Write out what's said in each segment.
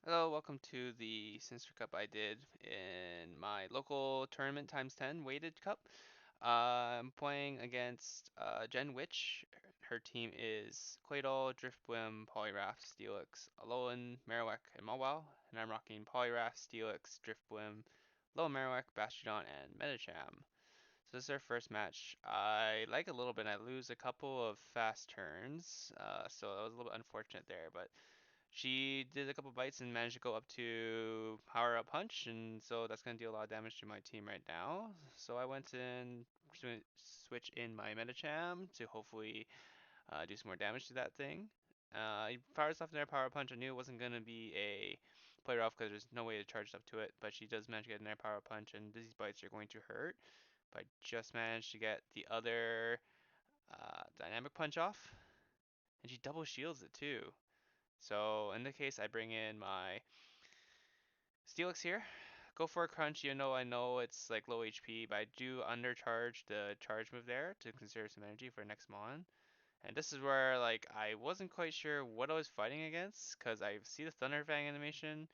Hello, welcome to the Sinister Cup I did in my local tournament times 10 weighted cup. I'm playing against Jen Witch. Her team is Claydol, Driftblim, Poliwrath, Steelix, Alolan, Marowak, and Mawile. And I'm rocking Poliwrath, Steelix, Driftblim, Alolan Marowak, Bastiodon, and Medicham. So this is our first match. I like a little bit. I lose a couple of fast turns, so that was a little bit unfortunate there, but she did a couple bites and managed to go up to power up punch, and so that's going to deal a lot of damage to my team right now. So I went and switch in my Medicham to hopefully do some more damage to that thing. He fires off their power punch. I knew it wasn't going to be a play rough because there's no way to charge up to it, but she does manage to get an air power punch, and these bites are going to hurt. But I just managed to get the other dynamic punch off, and she double shields it too. So in the case, I bring in my Steelix here. Go for a crunch, even though I know it's like low HP, but I do undercharge the charge move there to conserve some energy for next mon. And this is where like I wasn't quite sure what I was fighting against, because I see the Thunder Fang animation,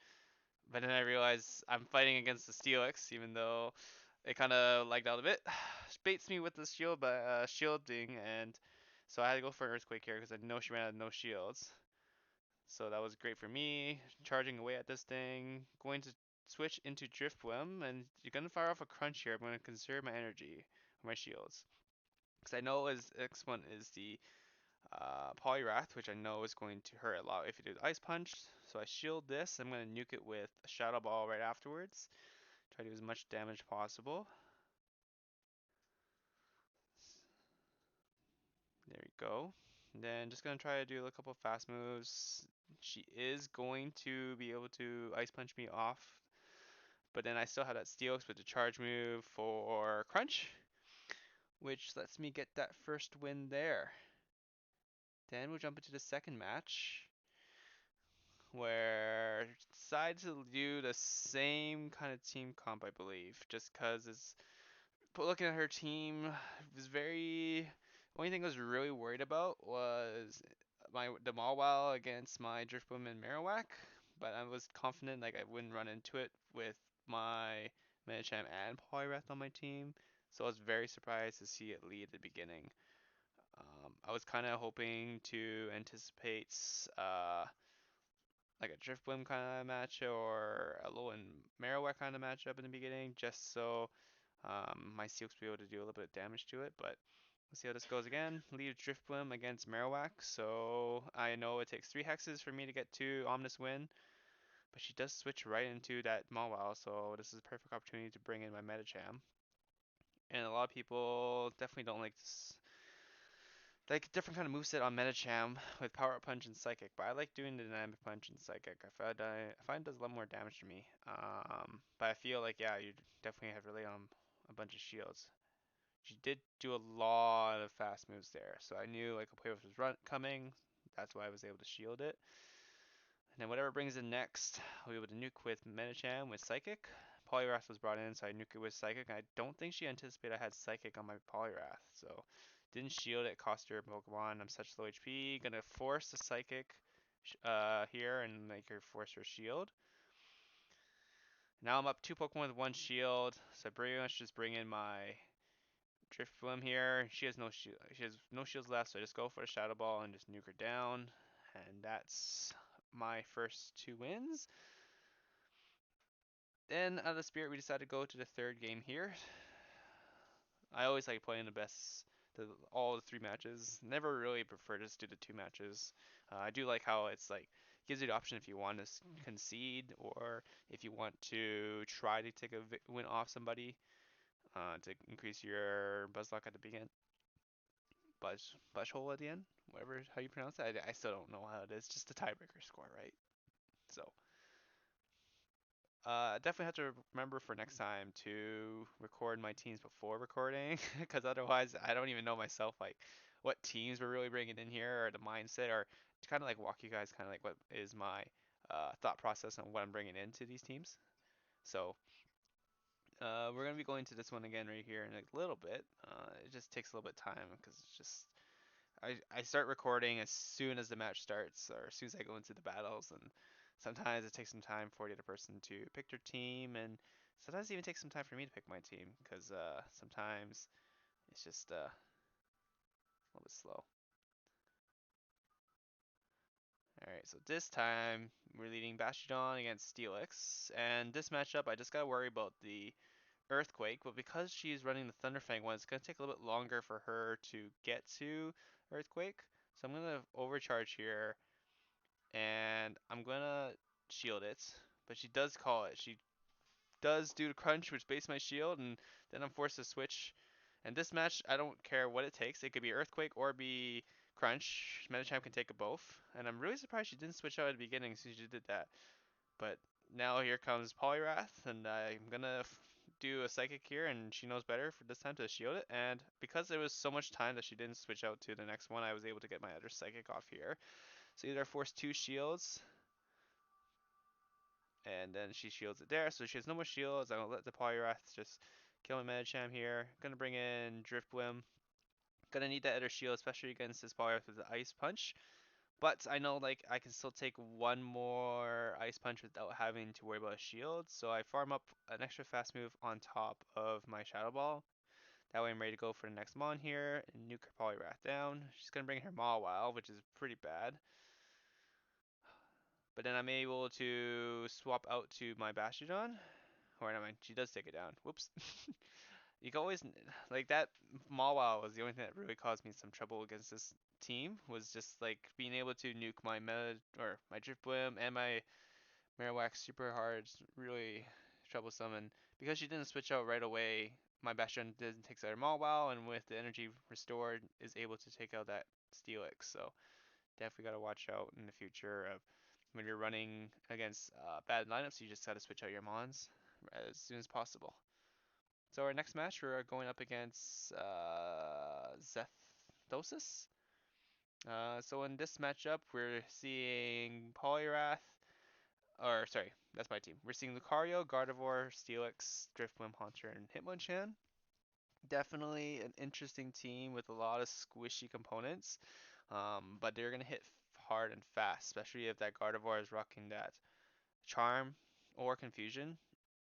but then I realized I'm fighting against the Steelix, even though it kind of lagged out a bit. Baits me with the shield, but shielding, and so I had to go for an Earthquake here because I know she ran out of no shields. So that was great for me. Charging away at this thing. Going to switch into Driftblim, and you're going to fire off a crunch here. I'm going to conserve my energy, my shields. Because I know his next one is the Poliwrath, which I know is going to hurt a lot if you do the Ice Punch. So I shield this. I'm going to nuke it with a Shadow Ball right afterwards. Try to do as much damage possible. There we go. And then just going to try to do a couple fast moves. She is going to be able to Ice Punch me off, but then I still have that Steelix with the charge move for Crunch, which lets me get that first win there. Then we'll jump into the second match, where decided to do the same kind of team comp, I believe, just because it's. But looking at her team, it was very. Only thing I was really worried about was the Mawile against my Driftbloom and Marowak, but I was confident like I wouldn't run into it with my Medicham and Poliwrath on my team, so I was very surprised to see it lead at the beginning. I was kind of hoping to anticipate like a Driftbloom kind of match or a Low and Marowak kind of matchup in the beginning, just so my Sealks will be able to do a little bit of damage to it. But let's see how this goes again. Leave Driftbloom against Marowak, so I know it takes 3 hexes for me to get to Omnis Win, but she does switch right into that Mawile, so this is a perfect opportunity to bring in my Medicham. And a lot of people definitely don't like this, like a different kind of moveset on Medicham with Power Up Punch and Psychic, but I like doing the Dynamic Punch and Psychic. I find it does a lot more damage to me. But I feel like yeah, you definitely have to rely on a bunch of shields. She did do a lot of fast moves there, so I knew like a player was coming. That's why I was able to shield it. And then whatever brings in next, I'll be able to nuke with Medicham with Psychic. Poliwrath was brought in, so I nuke it with Psychic. I don't think she anticipated I had Psychic on my Poliwrath, so didn't shield it, cost her Pokemon. I'm such low HP. Gonna force the Psychic here and make her force her shield. Now I'm up 2 Pokemon with 1 shield, so I pretty much just bring in my Drifblim here. She has no shield. She has no shields left, so I just go for a Shadow Ball and just nuke her down. And that's my first 2 wins. Then out of the spirit, we decided to go to the third game here. I always like playing all the 3 matches. Never really prefer to just do the 2 matches. I do like how it's like gives you the option if you want to concede or if you want to try to take a win off somebody to increase your buzz luck at the beginning. Buzz hole at the end, whatever how you pronounce it. I still don't know how it is. Just a tiebreaker score, right? So definitely have to remember for next time to record my teams before recording, because otherwise I don't even know myself like what teams we're really bringing in here or the mindset or to kind of like walk you guys kind of like what is my thought process on what I'm bringing into these teams. So we're gonna be going to this one again right here in a little bit. It just takes a little bit of time because it's just I start recording as soon as the match starts or as soon as I go into the battles, and Sometimes it takes some time for the other person to pick their team, and sometimes it even takes some time for me to pick my team because sometimes it's just a little bit slow. All right, so this time we're leading Bastion against Steelix, and this matchup I just gotta worry about the Earthquake, but because she's running the Thunderfang one, it's gonna take a little bit longer for her to get to Earthquake. So I'm gonna overcharge here, and I'm gonna shield it. But she does call it. She does do the crunch, which base my shield, and then I'm forced to switch. And this match, I don't care what it takes. It could be Earthquake or be Crunch. Metachamp can take a both. And I'm really surprised she didn't switch out at the beginning since she did that. But now here comes Poliwrath, and I'm gonna do a Psychic here, and she knows better for this time to shield it. And because there was so much time that she didn't switch out to the next one, I was able to get my other Psychic off here. So either I force two shields, and then she shields it there. So she has no more shields. I'm gonna let the Poliwrath just kill my Medicham here. Gonna bring in Driftblim. Gonna need that other shield, especially against this Poliwrath with the Ice Punch. But I know like I can still take one more Ice Punch without having to worry about a shield. So I farm up an extra fast move on top of my Shadow Ball. That way I'm ready to go for the next Mon here and nuke her Poliwrath down. She's gonna bring her Mawile, which is pretty bad. But then I'm able to swap out to my Bastiodon. Or never mind, she does take it down. Whoops. You can always like that. Mawile was the only thing that really caused me some trouble against this team. Was just like being able to nuke my meta or my Drifblim and my Marowak super hard. Really troublesome. And because she didn't switch out right away, my Bastion didn't take out her Mawile, and with the energy restored, is able to take out that Steelix. So definitely got to watch out in the future of when you're running against bad lineups. You just got to switch out your Mons as soon as possible. So our next match, we're going up against Zethtosis. So in this matchup, we're seeing Poliwrath, or sorry, that's my team. We're seeing Lucario, Gardevoir, Steelix, Driftwind, Haunter, and Hitmonchan. Definitely an interesting team with a lot of squishy components, but they're gonna hit hard and fast, especially if that Gardevoir is rocking that Charm or Confusion,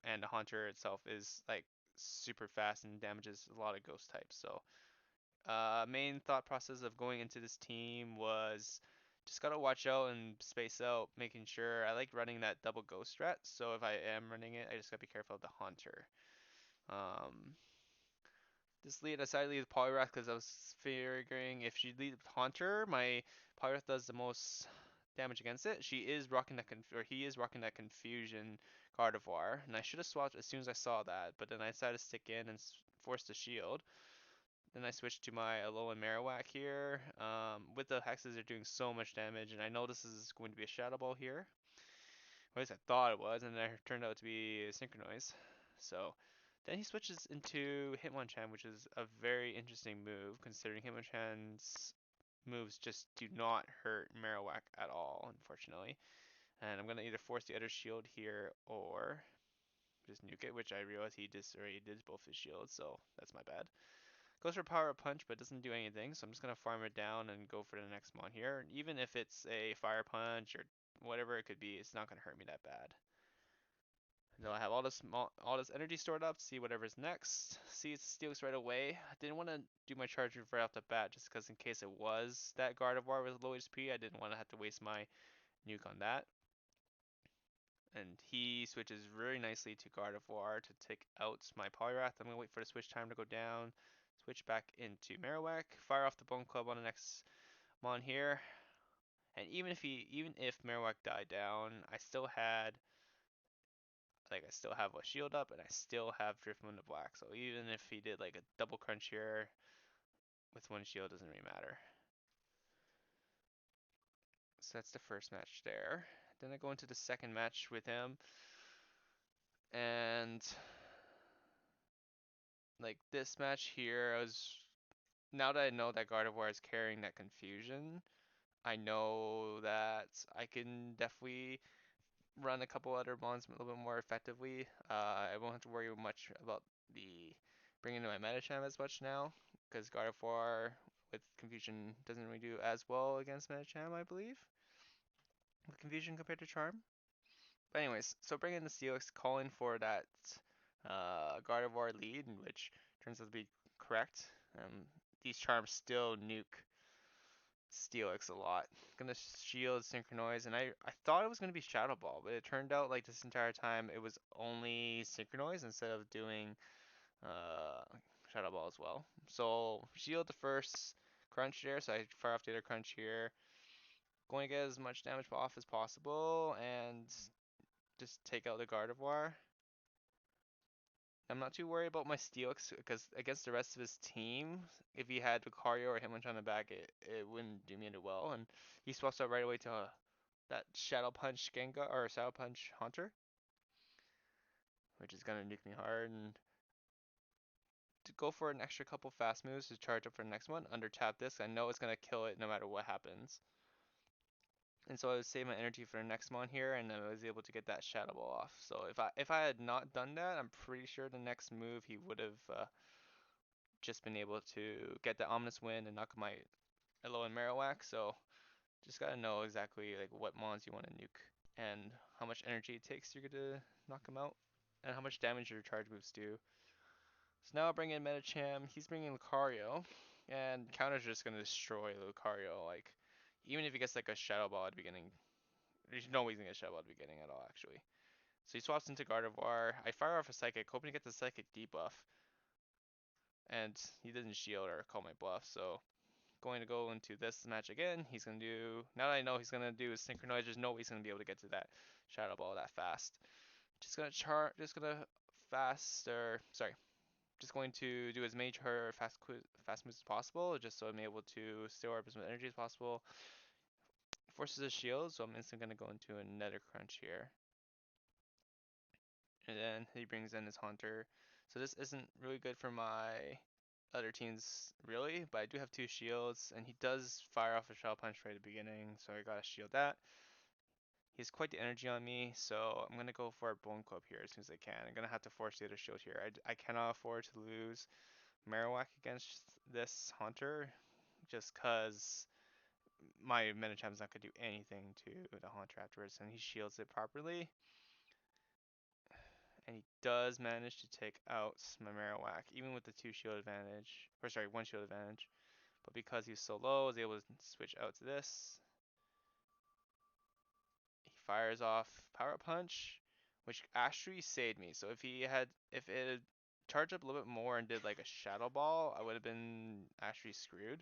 and the Haunter itself is like super fast and damages a lot of ghost types. So, main thought process of going into this team was just gotta watch out and space out, making sure I like running that double ghost strat. So if I am running it, I just gotta be careful of the Haunter. Um, this lead, I decided to lead with Poliwrath because I was figuring if she lead with Haunter, my Poliwrath does the most damage against it. She is rocking that or he is rocking that Confusion Gardevoir, and I should have swapped as soon as I saw that, but then I decided to stick in and force the shield. Then I switched to my Alolan Marowak here. With the hexes, they're doing so much damage, and I know this is going to be a Shadow Ball here. Or at least I thought it was, and then it turned out to be a Synchronize. So then he switches into Hitmonchan, which is a very interesting move, considering Hitmonchan's moves just do not hurt Marowak at all, unfortunately. And I'm gonna either force the other shield here or just nuke it, which I realize he just already did both his shields, so that's my bad. Goes for Power Punch, but doesn't do anything, so I'm just gonna farm it down and go for the next mon here. Even if it's a Fire Punch or whatever it could be, it's not gonna hurt me that bad. Now I have all this energy stored up. See whatever's next. See it steals right away. I didn't want to do my charge move right off the bat, just because in case it was that Gardevoir with low HP, I didn't want to have to waste my nuke on that. And he switches very nicely to Gardevoir to take out my Poliwrath. I'm gonna wait for the switch time to go down. Switch back into Marowak. Fire off the Bone Club on the next mon here. And even if Marowak died down, I still have a shield up and I still have Driftmoon to Black. So even if he did like a double crunch here with one shield, doesn't really matter. So that's the first match there. Then I go into the second match with him, and like this match here, I was now that I know that Gardevoir is carrying that confusion, I know that I can definitely run a couple other bonds a little bit more effectively. I won't have to worry much about the bringing in my Medicham as much now, because Gardevoir with Confusion doesn't really do as well against Medicham, I believe, with Confusion compared to Charm. But anyways, so bringing the Steelix, calling for that Gardevoir lead, which turns out to be correct. These charms still nuke Steelix a lot. Gonna shield Synchronize, and I thought it was gonna be Shadow Ball, but it turned out like this entire time it was only Synchronize instead of doing uh, Shadow Ball as well. So shield the first crunch there, so I fire off the other crunch here. Going to get as much damage off as possible and just take out the Gardevoir. I'm not too worried about my Steelix because against the rest of his team, if he had Lucario or Hitmonchan on the back, it wouldn't do me any well. And he swaps out right away to that Shadow Punch Gengar or Shadow Punch Haunter, which is gonna nuke me hard. And to go for an extra couple fast moves to charge up for the next one, under tap this, I know it's gonna kill it no matter what happens. And so I would save my energy for the next one here, and then I was able to get that Shadow Ball off. So if I had not done that, I'm pretty sure the next move he would have just been able to get the Ominous Wind and knock my Elo and Marowak. So just gotta know exactly like what mons you want to nuke and how much energy it takes you to knock them out, and how much damage your charge moves do. So now I bring in Medicham. He's bringing Lucario, and counter's just gonna destroy Lucario. Like even if he gets like a Shadow Ball at the beginning, there's no way he's gonna get Shadow Ball at the beginning at all actually. So he swaps into Gardevoir. I fire off a Psychic, hoping to get the Psychic debuff, and he doesn't shield or call my bluff. So going to go into this match again. He's going to do, now that I know he's going to do is Synchronize, there's no way he's going to be able to get to that Shadow Ball that fast. Just going to sorry, just going to do as many fast moves as possible, just so I'm able to store up as much energy as possible. Forces a shield, so I'm instantly going to go into another crunch here. And then he brings in his Haunter. So this isn't really good for my other teams really, but I do have two shields, and he does fire off a Shadow Punch right at the beginning, so I gotta shield that. He has quite the energy on me, so I'm gonna go for a Bone Club here as soon as I can. I'm gonna have to force the other shield here. I cannot afford to lose Marowak against this Haunter, just cause my Metacham's not gonna do anything to the Haunter afterwards, and he shields it properly. And he does manage to take out my Marowak, even with the one shield advantage. But because he's so low, I was able to switch out to this. He fires off Power Punch, which actually saved me. So if it had charged up a little bit more and did like a Shadow Ball, I would have been actually screwed.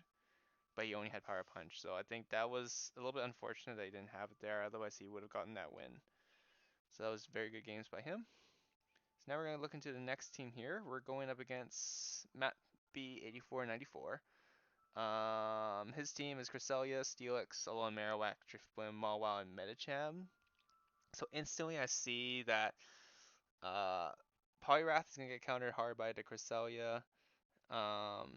But he only had Power Punch, so I think that was a little bit unfortunate that he didn't have it there. Otherwise, he would have gotten that win. So that was very good games by him. So now we're going to look into the next team here. We're going up against Matt B8494. His team is Cresselia, Steelix, Alolan Marowak, Drifblim, Mawile, and Medicham. So instantly I see that uh, Poliwrath is going to get countered hard by the Cresselia. Um,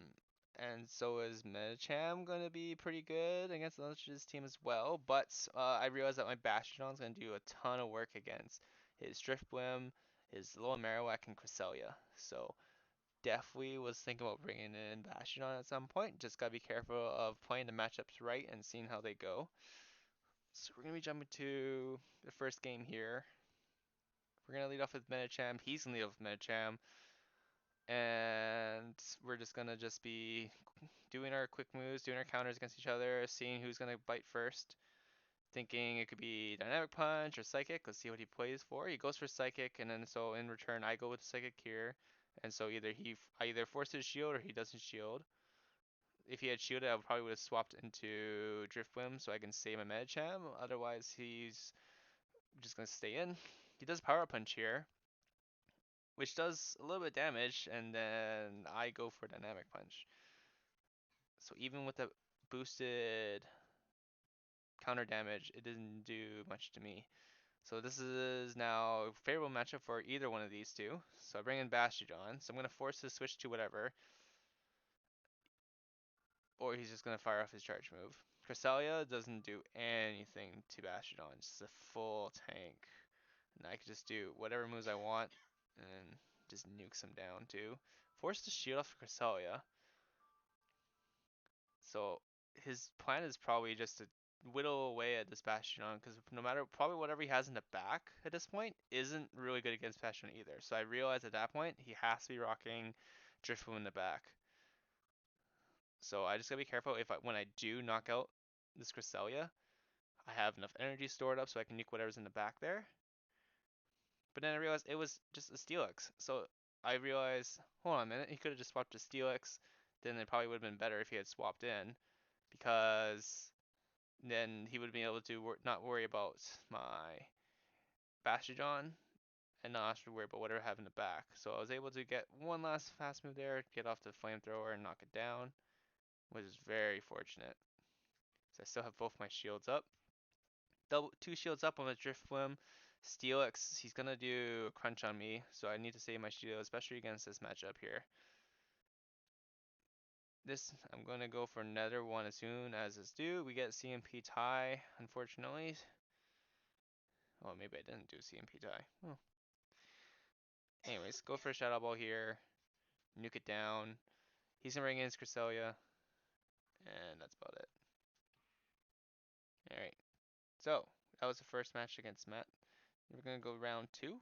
and so is Medicham going to be pretty good against Lunch's team as well. But I realized that my Bastiodon is going to do a ton of work against his Drifblim, his Alolan Marowak, and Cresselia. So definitely was thinking about bringing in Bastion at some point. Just gotta be careful of playing the matchups right and seeing how they go. So we're gonna be jumping to the first game here. We're gonna lead off with Medicham. He's gonna lead off with Medicham, and we're just be doing our quick moves, doing our counters against each other, seeing who's gonna bite first. Thinking it could be Dynamic Punch or Psychic. Let's see what he plays for. He goes for Psychic, and then so in return I go with Psychic here. And so I either force his shield or he doesn't shield. If he had shielded, I probably would have swapped into Driftwim so I can save my Medicham. Otherwise, he's just going to stay in. He does Power Punch here, which does a little bit of damage, and then I go for Dynamic Punch. So even with the boosted counter damage, it didn't do much to me. So this is now a favorable matchup for either one of these two. So I bring in Bastiodon. So I'm going to force to switch to whatever, or he's just going to fire off his charge move. Cresselia doesn't do anything to Bastiodon, just a full tank. And I can just do whatever moves I want and just nukes him down too. Force to shield off Cresselia. So his plan is probably just to whittle away at this Bastion because no matter probably whatever he has in the back at this point isn't really good against Bastion either. So I realized at that point he has to be rocking Driftwood in the back. So I just gotta be careful if when I do knock out this Cresselia, I have enough energy stored up so I can nuke whatever's in the back there. But then I realized it was just a Steelix. So I realized, hold on a minute, he could have just swapped to Steelix. Then it probably would have been better if he had swapped in, because then he would have been able to not worry about my Bastion and not have to worry about whatever I have in the back. So I was able to get one last fast move there, get off the flamethrower and knock it down, which is very fortunate. So I still have both my shields up. Two shields up on the Driftblim. Steelix, he's gonna do a crunch on me, so I need to save my shield, especially against this matchup here. This, I'm gonna go for another one as soon as it's due. We get CMP tie, unfortunately. Oh, maybe I didn't do CMP tie. Oh. Anyways, go for a Shadow Ball here. Nuke it down. He's gonna bring in his Cresselia. And that's about it. Alright. So, that was the first match against Matt. We're gonna go round 2.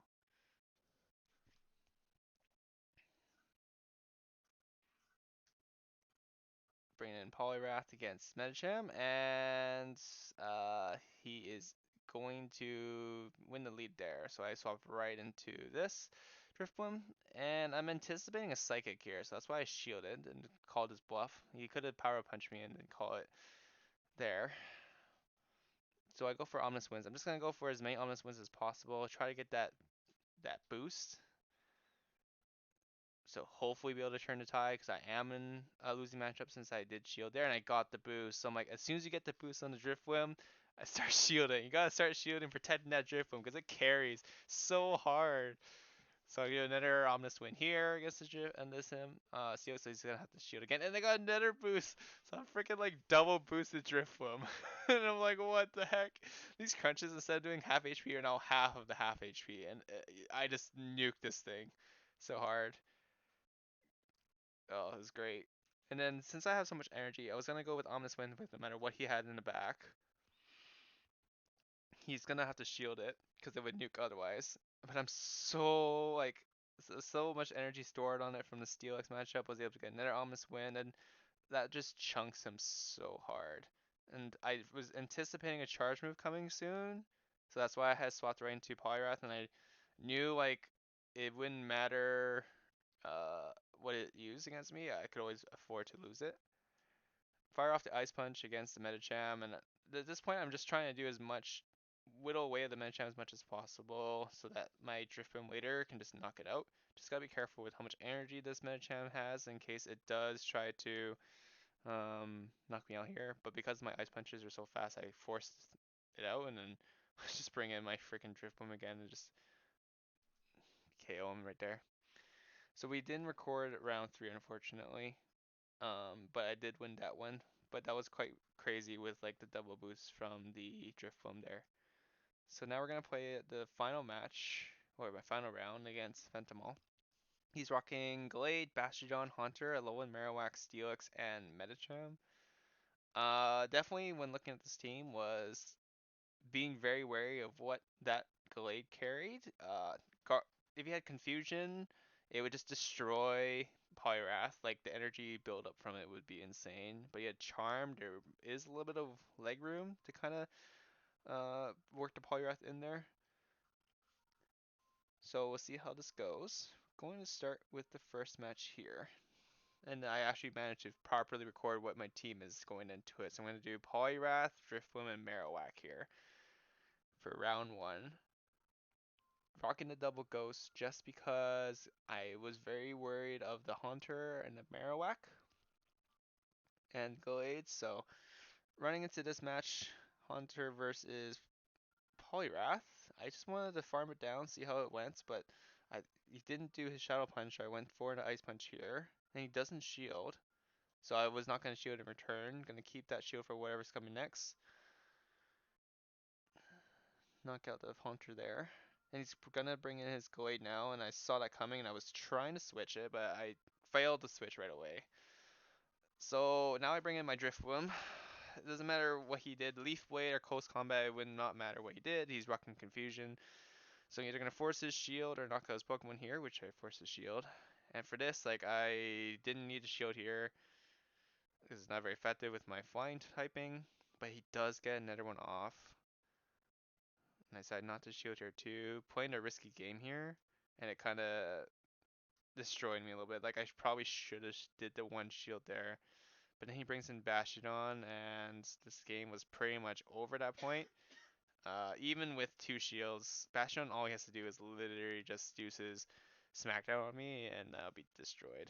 Bringing in Poliwrath against Medicham, and he is going to win the lead there. So I swapped right into this Driftbloom, and I'm anticipating a Psychic here, so that's why I shielded and called his bluff. He could have Power Punched me and then call it there. So I go for Ominous Winds. I'm just gonna go for as many Ominous Winds as possible. Try to get that boost. So hopefully be able to turn the tie because I am in a losing matchup since I did shield there and I got the boost. So I'm like, as soon as you get the boost on the Driftwim, I start shielding. You gotta start shielding, protecting that Driftwim because it carries so hard. So I get another Omnis win here against the Drift and this him. So he's gonna have to shield again, and they got another boost. So I'm freaking like double boosted Driftwim, and I'm like, what the heck? These crunches instead of doing half HP are now half of the half HP, and I just nuked this thing so hard. Oh, it was great. And then since I have so much energy, I was gonna go with Omnis Wind with no matter what he had in the back. He's gonna have to shield it because it would nuke otherwise. But I'm so like so much energy stored on it from the Steelix matchup. I was able to get another Omnis Wind, and that just chunks him so hard. And I was anticipating a charge move coming soon, so that's why I had swapped right into Poliwrath, and I knew like it wouldn't matter uh, what it used against me, I could always afford to lose it. Fire off the Ice Punch against the Medicham, and at this point I'm just trying to do as much, whittle away at the Medicham as much as possible so that my Driftbrim later can just knock it out. Just gotta be careful with how much energy this Medicham has in case it does try to knock me out here. But because my Ice Punches are so fast, I forced it out and then just bring in my freaking Driftbrim again and just KO him right there. So we didn't record round 3 unfortunately. But I did win that one. But that was quite crazy with like the double boost from the Driftbloom there. So now we're gonna play the final match, or my final round against Fentimol. He's rocking Glade, Bastion, Haunter, Alolan Marowak, Steelix, and Medicham. Definitely when looking at this team was being very wary of what that Glade carried. If he had Confusion, it would just destroy Poliwrath. Like the energy buildup from it would be insane. But he had Charm. There is a little bit of leg room to kind of work the Poliwrath in there. So we'll see how this goes. Going to start with the first match here. And I actually managed to properly record what my team is going into it. So I'm going to do Poliwrath, Driftbloom, and Marowak here for round 1. Rocking the double ghost just because I was very worried of the Haunter and the Marowak and Glade. So running into this match, Haunter versus Poliwrath, I just wanted to farm it down, see how it went, but he didn't do his Shadow Punch. I went for an Ice Punch here, and he doesn't shield. So I was not going to shield in return. Going to keep that shield for whatever's coming next. Knock out the Haunter there. And he's gonna bring in his Glade now, and I saw that coming, and I was trying to switch it, but I failed to switch right away. So now I bring in my Driftbloom. it doesn't matter what he did. Leaf Blade or Close Combat, it would not matter what he did. He's rocking Confusion. So I'm either going to force his shield or knock out his Pokemon here, which I forced his shield. And for this, like, I didn't need a shield here. Because it's not very effective with my flying typing. But he does get another one off. And I decided not to shield here too. Playing a risky game here. And it kind of destroyed me a little bit. Like, I probably should have did the one shield there. But then he brings in Bastion, and this game was pretty much over at that point. Even with two shields, Bastion, all he has to do is literally just use his Smackdown on me, and I'll be destroyed.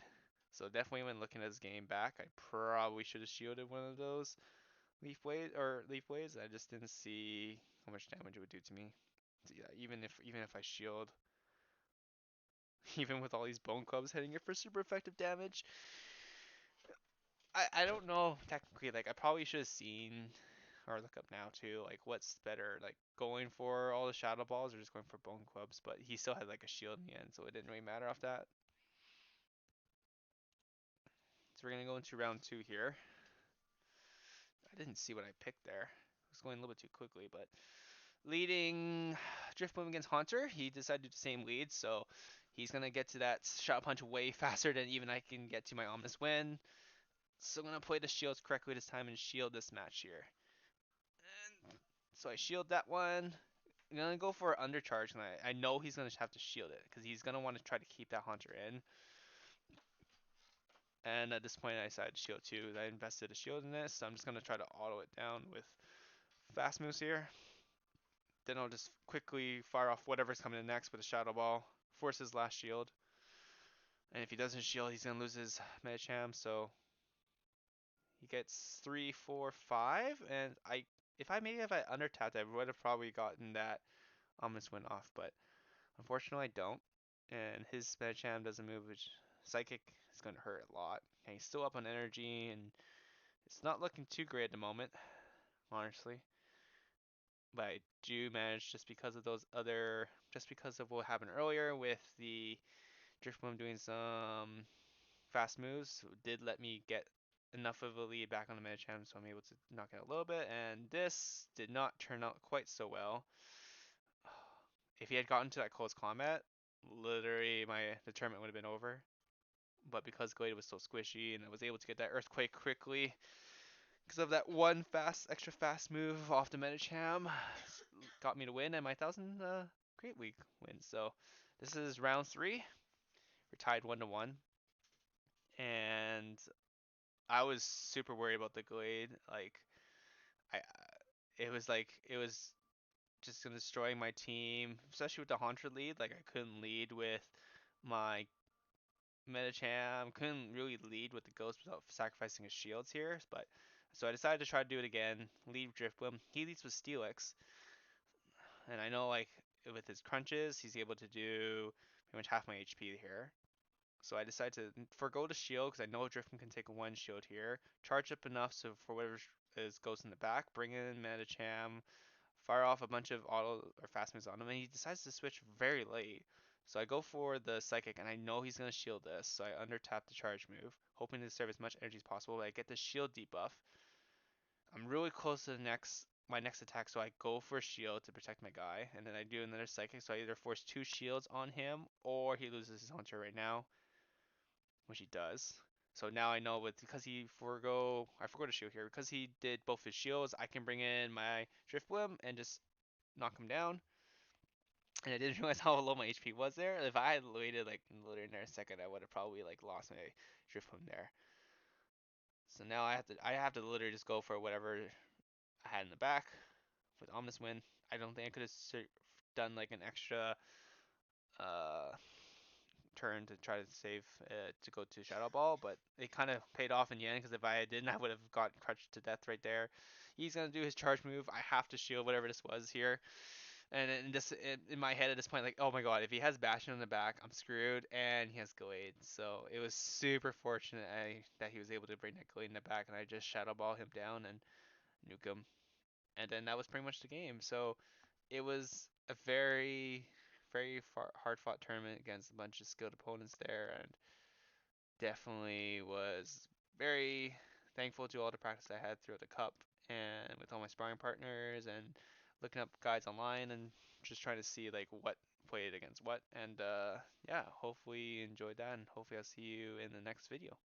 So definitely when looking at his game back, I probably should have shielded one of those Leaf Blades. I just didn't see how much damage it would do to me. So yeah, even if I shield, even with all these Bone Clubs hitting it for super effective damage, I don't know technically. Like I probably should have seen or look up now too, like what's better, like going for all the Shadow Balls or just going for Bone Clubs. But he still had like a shield in the end, so it didn't really matter off that. So we're gonna go into round two here. I didn't see what I picked there. I was going a little bit too quickly, but leading Drift Bloom against Haunter, he decided to do the same lead, so he's gonna get to that shot punch way faster than even I can get to my Ominous Wind. So I'm gonna play the shields correctly this time and shield this match here. And so I shield that one. I'm gonna go for undercharge, and I know he's gonna have to shield it because he's gonna want to try to keep that Haunter in. And at this point, I decided to shield too. I invested a shield in this, so I'm just gonna try to auto it down with fast moves here. Then I'll just quickly fire off whatever's coming in next with a Shadow Ball, force his last shield. And if he doesn't shield, he's gonna lose his Medicham. So he gets 3, 4, 5, and if I under tapped, I would have probably gotten that Ominous Wind off, but unfortunately, I don't. And his Medicham doesn't move, which Psychic is going to hurt a lot. And he's still up on energy, and it's not looking too great at the moment, honestly. But I do manage just because of what happened earlier with the Driftbloom doing some fast moves, did let me get enough of a lead back on the Medicham, so I'm able to knock it out a little bit. And this did not turn out quite so well. If he had gotten to that close combat, literally the tournament would have been over. But because Glade was so squishy and I was able to get that Earthquake quickly because of that one extra fast move off the Medicham, got me to win and my 1,000 Great Week wins. So this is round three. We're tied 1-1, and I was super worried about the Glade. I, it was just gonna destroy my team, especially with the Haunter lead. Like I couldn't lead with my Medicham, couldn't really lead with the Ghost without sacrificing his shields here. But so I decided to try to do it again. Lead Driftbloom. He leads with Steelix, and I know like with his crunches, he's able to do pretty much half my HP here. So I decided to forgo the shield because I know Driftbloom can take one shield here. Charge up enough so for whatever is goes in the back, bring in Medicham, fire off a bunch of auto or fast moves on him, and he decides to switch very late. So I go for the Psychic, and I know he's going to shield this, so I under tap the charge move, hoping to save as much energy as possible, but I get the shield debuff. I'm really close to my next attack, so I go for a shield to protect my guy, and then I do another Psychic, so I either force two shields on him, or he loses his Hunter right now, which he does. So now I know I forgot to shield here, because he did both his shields, I can bring in my Driftbloom and just knock him down. And I didn't realize how low my HP was there. If I had waited like literally in a second, I would have probably like lost my Driftbloom there. So now I have to literally just go for whatever I had in the back with Omnis Win. I don't think I could have done like an extra uh turn to try to save to go to Shadow Ball, but it kind of paid off in the end because if I didn't, I would have got crushed to death right there. He's gonna do his charge move. I have to shield whatever this was here. And in my head at this point, like, oh my god, if he has Bastion in the back, I'm screwed, and he has Glade. So it was super fortunate that he was able to bring that Glade in the back, and I just Shadow Ball him down and nuke him. And then that was pretty much the game. So it was a very hard fought tournament against a bunch of skilled opponents there, and definitely was very thankful to all the practice I had throughout the cup. and with all my sparring partners and looking up guides online and just trying to see like what played against what. And yeah, hopefully you enjoyed that and hopefully I'll see you in the next video.